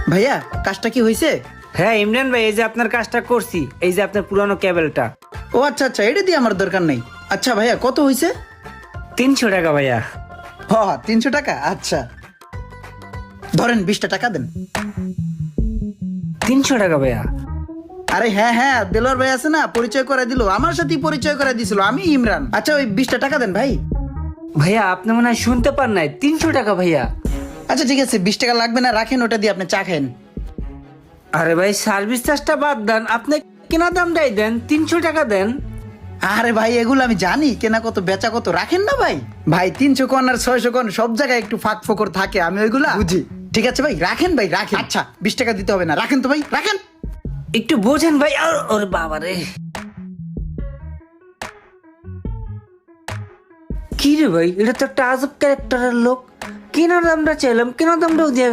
ভাইয়া কাজটা কি হয়েছে? হ্যাঁ ইমরান ভাই, এই যে আপনার কাজটা করছি, এই যে আপনার পুরানো কেবলটা। ও আচ্ছা আচ্ছা, এটা দিয়ে আমার দরকার নেই। আচ্ছা ভাইয়া কত হয়েছে? 300 টাকা ভাইয়া। হ 300 টাকা, আচ্ছা ধরেন 20টা টাকা দেন। 300 টাকা ভাইয়া? আরে হ্যাঁ হ্যাঁ, দেলোয়ার ভাই আছে না, পরিচয় করে দিল, আমার সাথেই পরিচয় করে দিছিল, আমি ইমরান। আচ্ছা ওই 20টা টাকা দেন ভাই। ভাইয়া আপনি মনে হয় শুনতে পান নাই, 300 টাকা ভাইয়া। আচ্ছা ঠিক আছে, 20 টাকা লাগবে না, রাখেন, ওটা দিয়ে আপনি চা খান। আরে ভাই সার্ভিস চার্জটা বাদ দেন, আপনি কেনা দামটাই দেন, 300 টাকা দেন। আরে ভাই এগুলো আমি জানি, কেনা কত বেচা কত, রাখেন না ভাই। ভাই 300 কোন আর 600 কোন সব জায়গায় একটু ফাঁক ফোকর থাকে, আমি ওইগুলা বুঝি। ঠিক আছে ভাই রাখেন, ভাই রাখেন। আচ্ছা 20 টাকা দিতে হবে না, রাখেন তো ভাই, রাখেন। একটু বোঝেন ভাই। ওরে বাবা রে, কি রে ভাই, এটা তো একটা আজব ক্যারেক্টারের লোক। কেনার দামটা চাইলাম, কেনার দামটাও দিয়ে গেল।